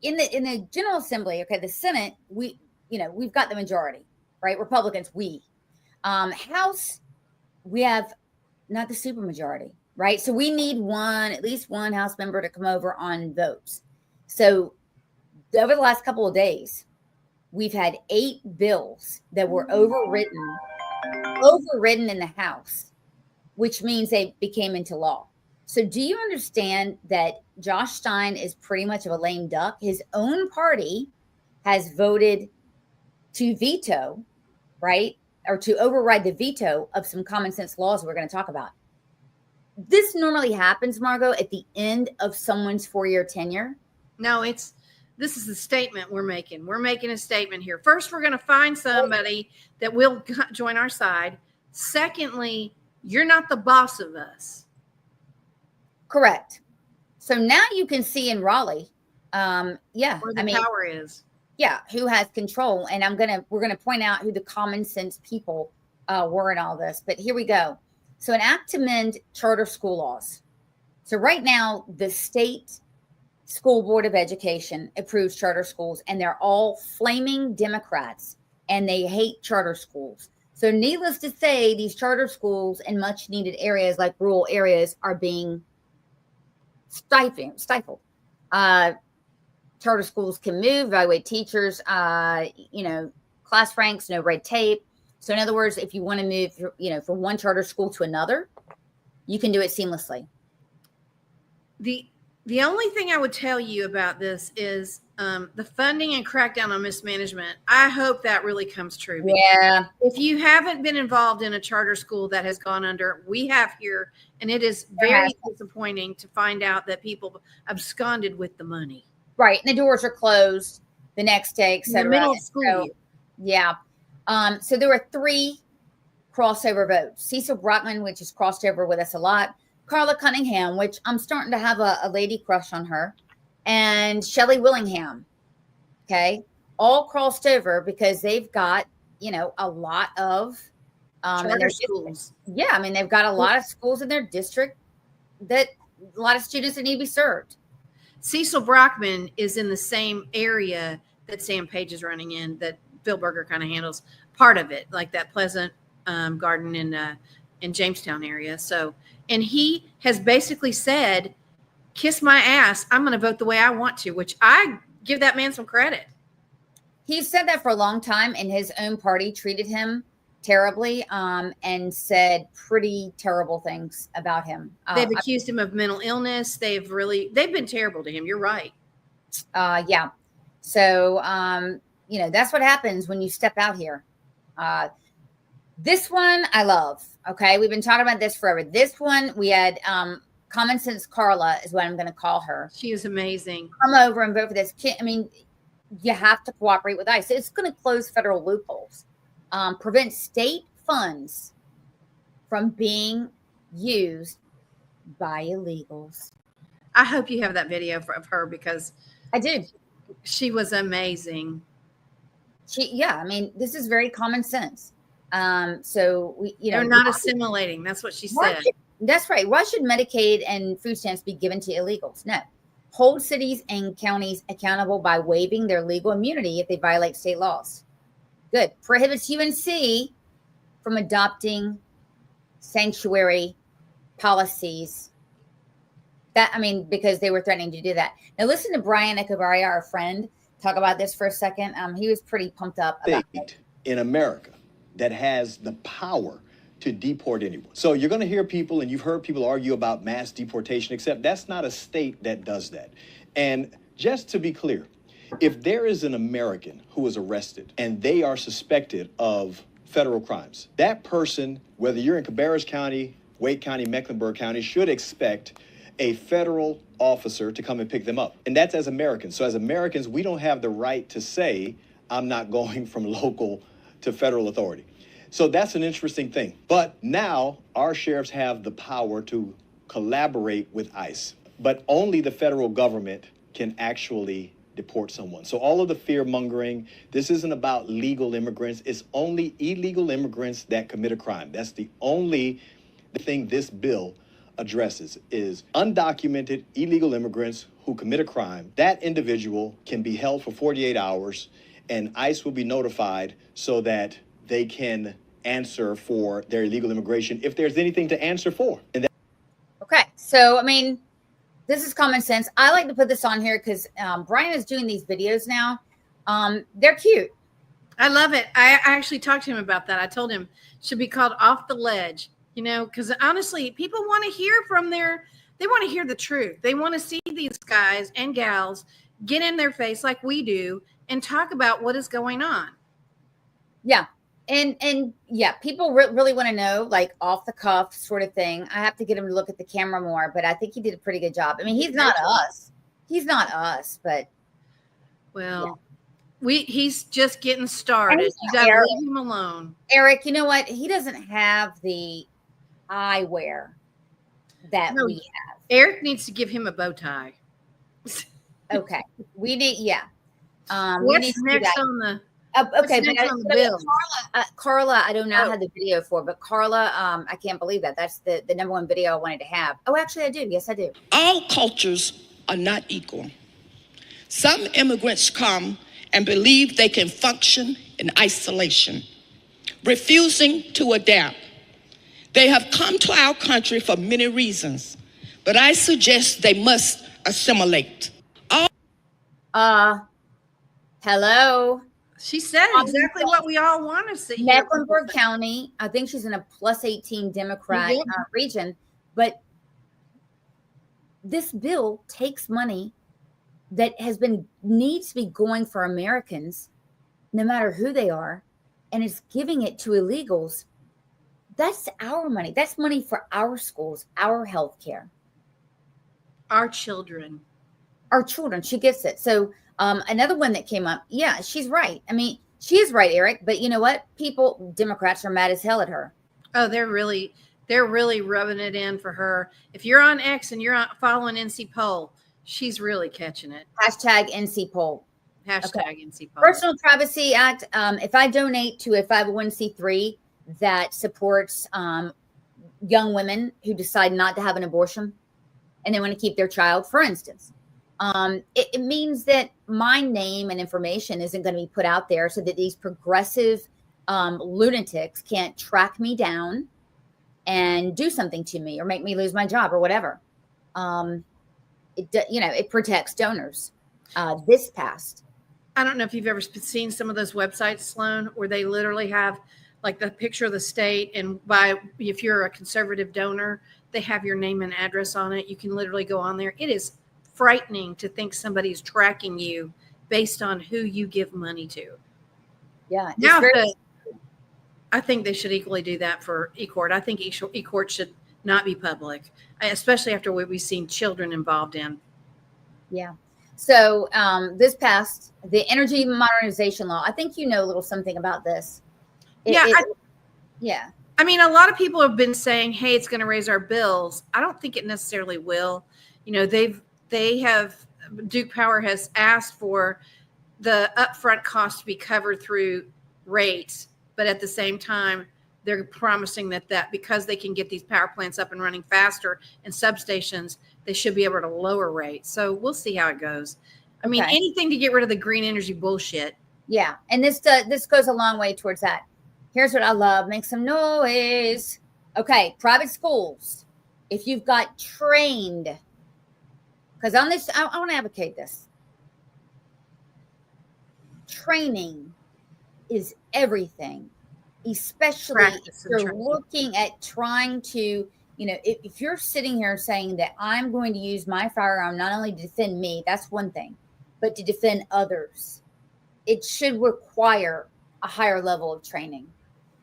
In the General Assembly, okay, the Senate, we've got the majority, right? Republicans, we. House, we have not the supermajority, right? So we need at least one House member to come over on votes. So over the last couple of days, we've had 8 bills that were overridden in the House, which means they became into law. So do you understand that Josh Stein is pretty much of a lame duck? His own party has voted to veto, right? Or to override the veto of some common sense laws we're going to talk about. This normally happens, Margo, at the end of someone's 4-year tenure. No, this is the statement we're making. We're making a statement here. First, we're going to find somebody that will join our side. Secondly, you're not the boss of us. Correct. So now you can see in Raleigh, Where the power is. Yeah, who has control. And we're gonna point out who the common sense people were in all this. But here we go. So an act to amend charter school laws. So right now, the state school board of education approves charter schools, and they're all flaming Democrats, and they hate charter schools. So needless to say, these charter schools in much needed areas like rural areas are being stifled. Charter schools can move, evaluate teachers, class ranks, no red tape. So in other words, if you want to move, from one charter school to another, you can do it seamlessly. The only thing I would tell you about this is the funding and crackdown on mismanagement. I hope that really comes true. Yeah. If you haven't been involved in a charter school that has gone under, we have here, and it is very disappointing to find out that people absconded with the money. Right. And the doors are closed the next day, et cetera. In the middle of school year. Yeah. So there were 3 crossover votes. Cecil Brockman, which has crossed over with us a lot. Carla Cunningham, which I'm starting to have a lady crush on her. And Shelley Willingham. Okay. All crossed over because they've got, a lot of charter schools. Yeah. I mean, they've got a lot of schools in their district that a lot of students that need to be served. Cecil Brockman is in the same area that Sam Page is running in, that Phil Berger kind of handles part of it, like that Pleasant Garden in Jamestown area. So, and he has basically said, kiss my ass, I'm going to vote the way I want to, which I give that man some credit. He's said that for a long time, and his own party treated him terribly and said pretty terrible things about him. They've accused him of mental illness. They've been terrible to him. You're right. Yeah. So, that's what happens when you step out here. This one I love. Okay. We've been talking about this forever. This one we had Common Sense Carla is what I'm going to call her. She is amazing. Come over and vote for this. You have to cooperate with ICE. It's going to close federal loopholes. Prevent state funds from being used by illegals. I hope you have that video of her because I did. She was amazing. This is very common sense. So they're not assimilating. That's what she said. That's right. Why should Medicaid and food stamps be given to illegals? No. Hold cities and counties accountable by waiving their legal immunity if they violate state laws. Good. Prohibits UNC from adopting sanctuary policies. Because they were threatening to do that. Now listen to Brian Echevarria, our friend, talk about this for a second. He was pretty pumped up about it. In America that has the power to deport anyone. So you're going to hear people, and you've heard people argue about mass deportation, except that's not a state that does that. And just to be clear, if there is an American who is arrested and they are suspected of federal crimes, that person, whether you're in Cabarrus County, Wake County, Mecklenburg County, should expect a federal officer to come and pick them up. And that's as Americans. So as Americans, we don't have the right to say, I'm not going from local to federal authority. So that's an interesting thing. But now our sheriffs have the power to collaborate with ICE, but only the federal government can actually deport someone. So all of the fear mongering, this isn't about legal immigrants. It's only illegal immigrants that commit a crime. That's the only thing this bill addresses is undocumented illegal immigrants who commit a crime. That individual can be held for 48 hours and ICE will be notified so that they can answer for their illegal immigration if there's anything to answer for. And okay. So, I mean, this is common sense. I like to put this on here because Brian is doing these videos now. They're cute. I love it. I actually talked to him about that. I told him it should be called Off the Ledge, you know, because honestly, people want to hear they want to hear the truth. They want to see these guys and gals get in their face like we do and talk about what is going on. Yeah. And yeah, people really want to know, like, off the cuff sort of thing. I have to get him to look at the camera more, but I think he did a pretty good job. I mean, he's not us. He's not us, but well, yeah. He's just getting started. You got to leave him alone. Eric, you know what? He doesn't have the eyewear that we have. Eric needs to give him a bow tie. Okay. We need, yeah. What's next on the okay, but Carla, I don't know how the video for, but Carla, I can't believe that. That's the number one video I wanted to have. Oh, actually, I do. Yes, I do. All cultures are not equal. Some immigrants come and believe they can function in isolation, refusing to adapt. They have come to our country for many reasons, but I suggest they must assimilate. Hello. She said exactly what we all want to see. Mecklenburg County, I think she's in a plus 18 Democrat region, but this bill takes money that needs to be going for Americans, no matter who they are, and it's giving it to illegals. That's our money. That's money for our schools, our health care. Our children. She gets it. So another one that came up, yeah, she's right. I mean, she is right, Eric. But you know what? Democrats are mad as hell at her. Oh, they're really rubbing it in for her. If you're on X and you're following NC Poll, she's really catching it. Hashtag NC Poll. Hashtag NC Poll. Personal Privacy Act. If I donate to a 501c3 that supports young women who decide not to have an abortion and they want to keep their child, for instance, it means that my name and information isn't going to be put out there so that these progressive lunatics can't track me down and do something to me or make me lose my job or whatever. It protects donors. This passed. I don't know if you've ever seen some of those websites, Sloan, where they literally have like the picture of the state, and if you're a conservative donor, they have your name and address on it. You can literally go on there. It is frightening to think somebody's tracking you based on who you give money to. Yeah. Now, I think they should equally do that for eCourt. I think eCourt should not be public, especially after what we've seen children involved in. Yeah. So this passed the Energy Modernization Law. I think you know a little something about this. Yeah. I mean, a lot of people have been saying, hey, it's going to raise our bills. I don't think it necessarily will. You know, Duke Power has asked for the upfront cost to be covered through rates, but at the same time, they're promising that because they can get these power plants up and running faster and substations, they should be able to lower rates. So we'll see how it goes. I mean, anything to get rid of the green energy bullshit. Yeah, and this goes a long way towards that. Here's what I love. Make some noise. Okay, private schools. If you've got trained, because on this, I want to advocate this. Training is everything, especially if you're looking at trying to, if you're sitting here saying that I'm going to use my firearm not only to defend me, that's one thing, but to defend others, it should require a higher level of training.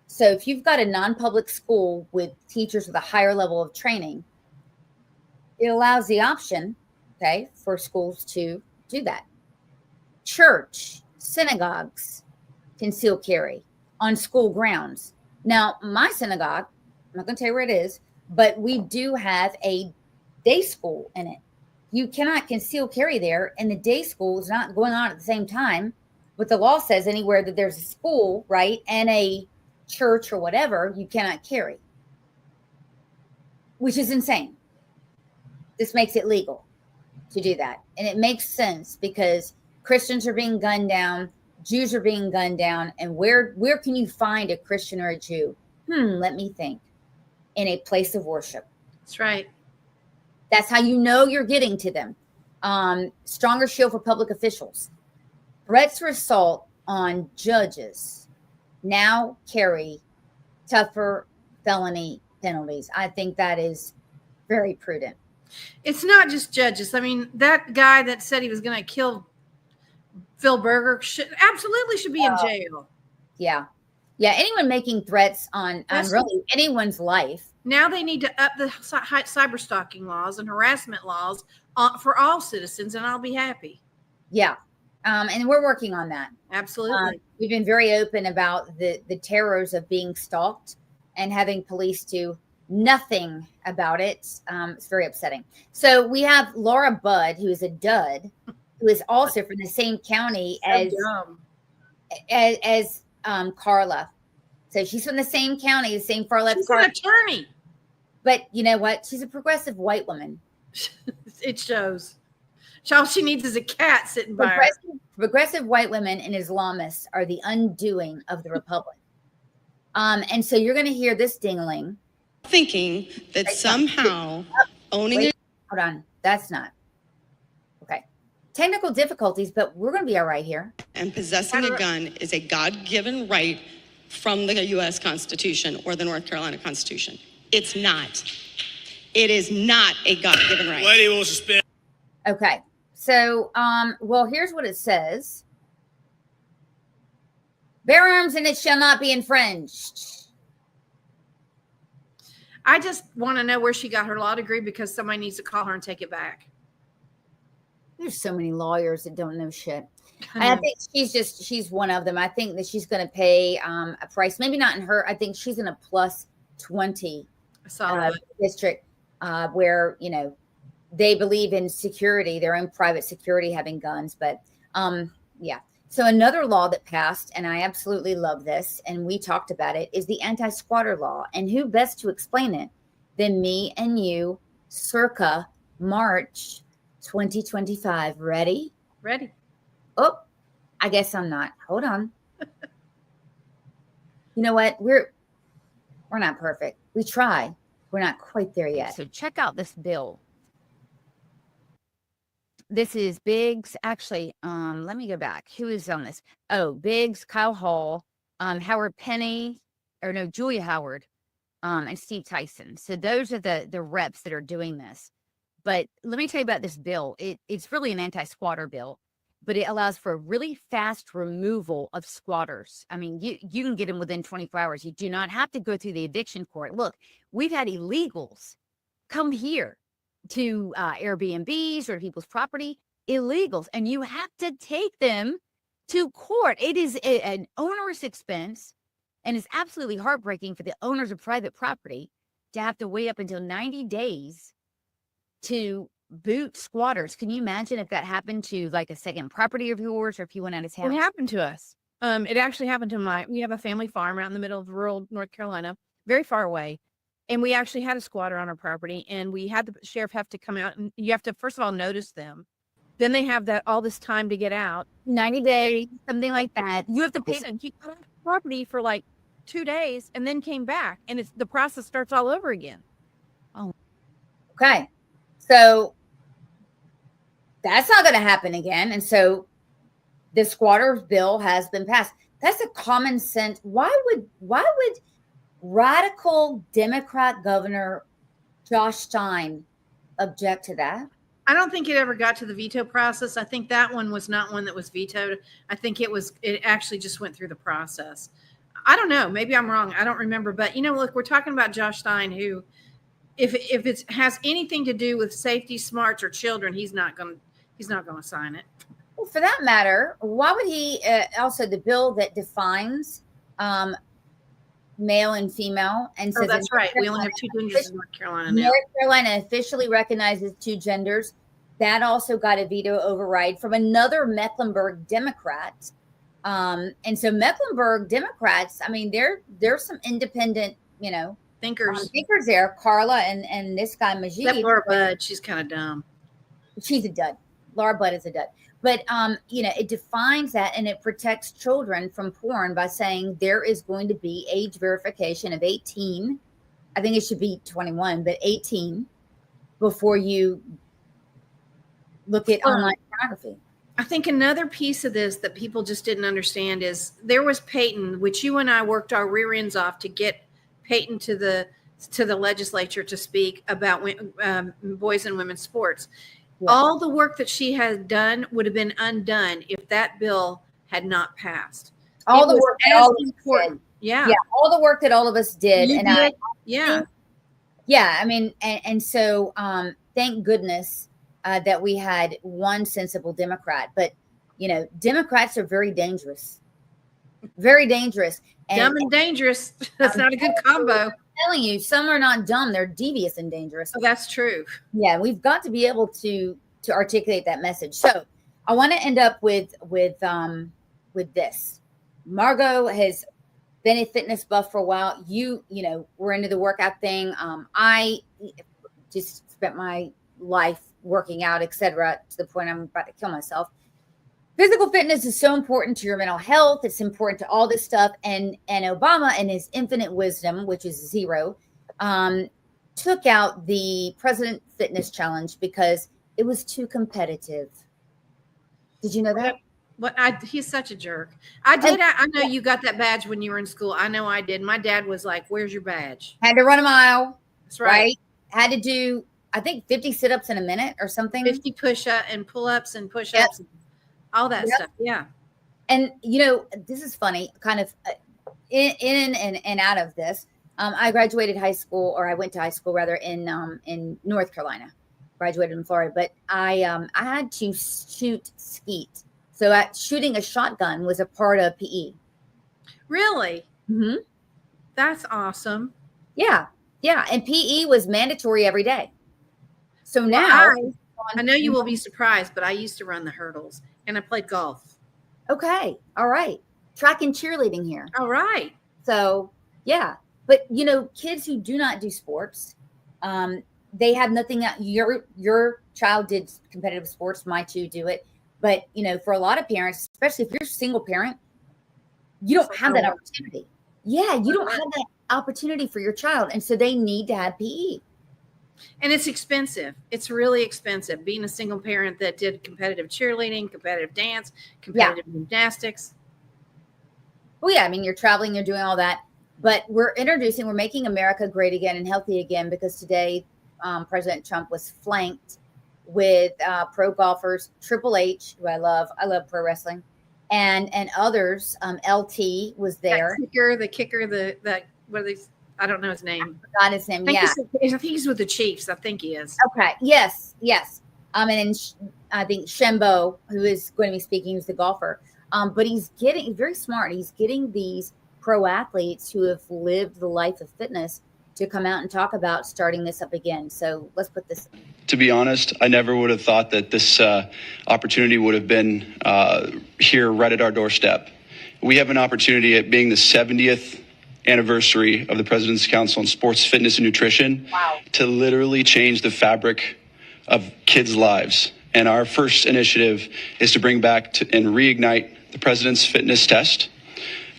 So if you've got a non-public school with teachers with a higher level of training, it allows the option, okay, for schools to do that. Church, synagogues conceal carry on school grounds. Now, my synagogue, I'm not going to tell you where it is, but we do have a day school in it. You cannot conceal carry there, and the day school is not going on at the same time. But the law says anywhere that there's a school, right, and a church or whatever, you cannot carry, which is insane. This makes it legal to do that. And it makes sense because Christians are being gunned down, Jews are being gunned down. And where can you find a Christian or a Jew? Let me think. In a place of worship. That's right. That's how you know you're getting to them. Stronger shield for public officials. Threats for assault on judges now carry tougher felony penalties. I think that is very prudent. It's not just judges. I mean, that guy that said he was going to kill Phil Berger should be in jail. Yeah. Anyone making threats on really anyone's life. Now they need to up the cyber stalking laws and harassment laws for all citizens, and I'll be happy. Yeah. And we're working on that. Absolutely. We've been very open about the terrors of being stalked and having police do nothing about it. It's very upsetting. So we have Laura Budd, who is a dud, who is also from the same county as Carla. So she's from the same county, the same far left. She's an attorney. But you know what? She's a progressive white woman. It shows. All she needs is a cat sitting by her. Progressive white women and Islamists are the undoing of the Republic. And so you're going to hear this ding-a-ling. Thinking that somehow owning it. Hold on. That's not. Okay. Technical difficulties, but we're going to be all right here. And possessing a gun is a God-given right from the U.S. Constitution or the North Carolina Constitution. It's not. It is not a God-given right. Lady will suspend. Okay. So, well, here's what it says. Bear arms and it shall not be infringed. I just want to know where she got her law degree because somebody needs to call her and take it back. There's so many lawyers that don't know shit. I think she's one of them. I think that she's going to pay a price, maybe not in her. I think she's in a plus 20 district where, you know, they believe in security, their own private security, having guns. But yeah. So another law that passed, and I absolutely love this, and we talked about it, is the anti-squatter law. And who best to explain it than me and you, circa March 2025. Ready? Ready. Oh, I guess I'm not. Hold on. You know what? We're not perfect. We try. We're not quite there yet. So check out this bill. This is Biggs. Actually, let me go back. Who is on this? Oh, Biggs, Kyle Hall, Howard Penny, Julia Howard, and Steve Tyson. So those are the reps that are doing this. But let me tell you about this bill. It's really an anti-squatter bill, but it allows for really fast removal of squatters. I mean, you can get them within 24 hours. You do not have to go through the eviction court. Look, we've had illegals come here to Airbnbs or to people's property, illegals, and you have to take them to court. It is an onerous expense, and it's absolutely heartbreaking for the owners of private property to have to wait up until 90 days to boot squatters. Can you imagine if that happened to like a second property of yours, or if you went out of town? It happened to us. It actually happened to we have a family farm out in the middle of rural North Carolina, very far away. And we actually had a squatter on our property, and we had the sheriff have to come out, and you have to, first of all, notice them. Then they have all this time to get out. 90 days, something like that. You have to pay them. You got off the property for like 2 days and then came back, and the process starts all over again. Oh, okay. So that's not going to happen again. And so the squatter bill has been passed. That's a common sense. Why would radical Democrat Governor Josh Stein object to that? I don't think it ever got to the veto process. I think that one was not one that was vetoed. I think it actually just went through the process. I don't know. Maybe I'm wrong. I don't remember. But, look, we're talking about Josh Stein, who if it has anything to do with safety, smarts, or children, he's not going to sign it. Well, for that matter, why would he also the bill that defines male and female and says that's right. We only have two genders in North Carolina now. North Carolina officially recognizes two genders. That also got a veto override from another Mecklenburg Democrat. And so Mecklenburg Democrats, I mean, there's some independent, thinkers there. Carla and this guy Majid. Except Laura Budd, she's kind of dumb. She's a dud. Laura Budd is a dud. But, it defines that, and it protects children from porn by saying there is going to be age verification of 18. I think it should be 21, but 18 before you look at online pornography. I think another piece of this that people just didn't understand is there was Peyton, which you and I worked our rear ends off to get Peyton to the legislature to speak about boys and women's sports. Yeah. All the work that she had done would have been undone if that bill had not passed. All the work that all of us did. Yeah. Yeah. All the work that all of us did. You and did. Yeah. Yeah. I mean, and so thank goodness that we had one sensible Democrat, but Democrats are very dangerous. Very dangerous. Dumb and dangerous. That's not a good combo. I'm telling you, some are not dumb, they're devious and dangerous. Oh, that's true. Yeah, we've got to be able to articulate that message. So I want to end up with this. Margo has been a fitness buff for a while. We're into the workout thing. I just spent my life working out, etc., to the point I'm about to kill myself. Physical fitness is so important to your mental health. It's important to all this stuff. And Obama, in his infinite wisdom, which is zero, took out the President Fitness Challenge because it was too competitive. Did you know that? He's such a jerk. I did. I know you got that badge when you were in school. I know I did. My dad was like, "Where's your badge?" Had to run a mile. That's right. Had to do, I think, 50 sit-ups in a minute or something. 50 push-ups and pull-ups and push-ups. Yep. All that stuff. Yeah. And, this is funny, kind of in and out of this. I graduated high school, or I went to high school rather in North Carolina, graduated in Florida, but I had to shoot skeet. So shooting a shotgun was a part of PE. Really? Mm-hmm. That's awesome. Yeah. Yeah. And PE was mandatory every day. So now I know you will be surprised, but I used to run the hurdles and I played golf. Okay. All right. Track and cheerleading here. All right. So yeah. But kids who do not do sports, they have nothing. Your child did competitive sports. My two do it. But for a lot of parents, especially if you're a single parent, you don't have that opportunity. Yeah, you don't have that opportunity for your child, and so they need to have PE. And it's expensive. It's really expensive. Being a single parent that did competitive cheerleading, competitive dance, competitive gymnastics. Well, yeah, I mean, you're traveling, you're doing all that. But we're making America great again and healthy again, because today President Trump was flanked with pro golfers, Triple H, who I love pro wrestling, and others. LT was there. The kicker, what are these? I don't know his name. I forgot his name. I think he's with the Chiefs. I think he is. Okay. Yes. And then I think Shembo, who is going to be speaking, is the golfer. But he's very smart. He's getting these pro athletes who have lived the life of fitness to come out and talk about starting this up again. So let's put this. To be honest, I never would have thought that this opportunity would have been here right at our doorstep. We have an opportunity at being the 70th anniversary of the President's Council on Sports, Fitness, and Nutrition to literally change the fabric of kids' lives. And our first initiative is to bring back and reignite the President's Fitness Test,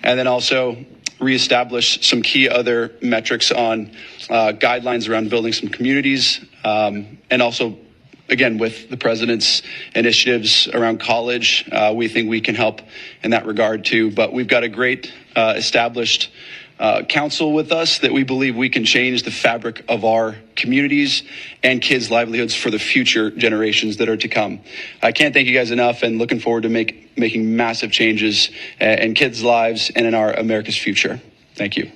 and then also reestablish some key other metrics on guidelines around building some communities, and also, again, with the president's initiatives around college, we think we can help in that regard too. But we've got a great established council with us that we believe we can change the fabric of our communities and kids' livelihoods for the future generations that are to come. I can't thank you guys enough, and looking forward to making massive changes in kids' lives and in our America's future. Thank you.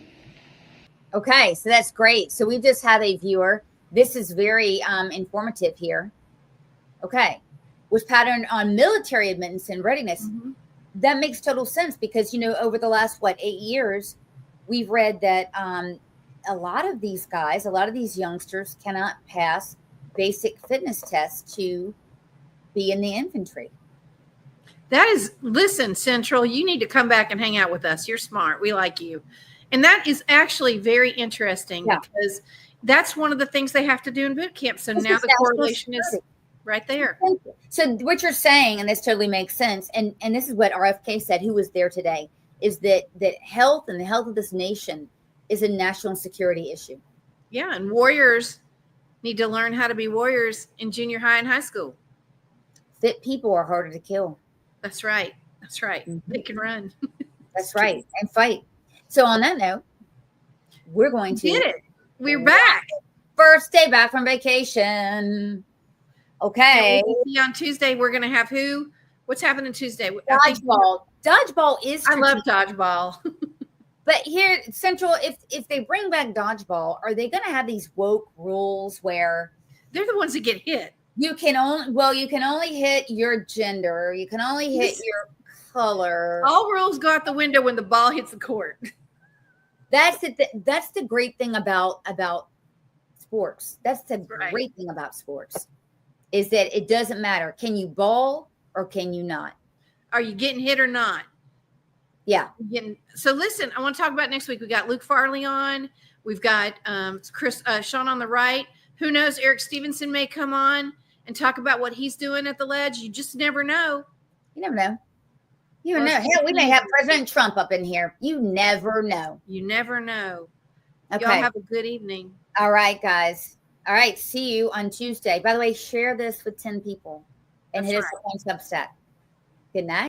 Okay, so that's great. So we just had a viewer This is very informative here. Okay. Was patterned on military admittance and readiness. Mm-hmm. That makes total sense because, over the last, 8 years, we've read that a lot of these guys, a lot of these youngsters cannot pass basic fitness tests to be in the infantry. Listen, Central, you need to come back and hang out with us. You're smart. We like you. And that is actually very interesting because that's one of the things they have to do in boot camp. So now the correlation is right there. So what you're saying, and this totally makes sense, and this is what RFK said, who was there today, is that health and the health of this nation is a national security issue. Yeah, and warriors need to learn how to be warriors in junior high and high school. Fit people are harder to kill. That's right. That's right. Mm-hmm. They can run. That's right. And fight. So on that note, we're going to get it. We're back. First day back from vacation. Okay. On Tuesday, we're going to have who? What's happening Tuesday? Dodgeball. Dodgeball is. I love dodgeball. But here, Central, if they bring back dodgeball, are they going to have these woke rules where they're the ones that get hit? You can only hit your gender. You can only hit your color. All rules go out the window when the ball hits the court. That's the great thing about sports. That's the great thing about sports is that it doesn't matter. Can you ball or can you not? Are you getting hit or not? Yeah. So listen, I want to talk about next week. We got Luke Farley on. We've got Sean on the right. Who knows? Eric Stevenson may come on and talk about what he's doing at the Ledge. You just never know. You never know. You never know. Hell, we may have President Trump up in here. You never know. You never know. Okay. Y'all have a good evening. All right, guys. All right. See you on Tuesday. By the way, share this with 10 people and hit us up on Substack. Good night.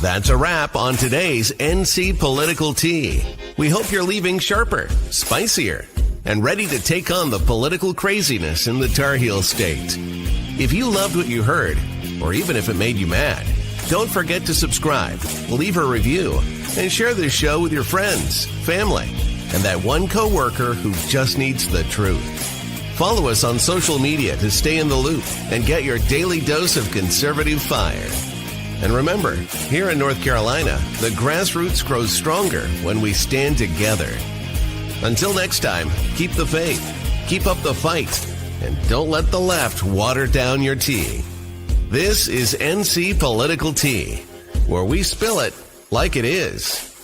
That's a wrap on today's NC Political Tea. We hope you're leaving sharper, spicier, and ready to take on the political craziness in the Tar Heel State. If you loved what you heard, or even if it made you mad, don't forget to subscribe, leave a review, and share this show with your friends, family, and that one coworker who just needs the truth. Follow us on social media to stay in the loop and get your daily dose of conservative fire. And remember, here in North Carolina, the grassroots grows stronger when we stand together. Until next time, keep the faith, keep up the fight, and don't let the left water down your tea. This is NC Political Tea, where we spill it like it is.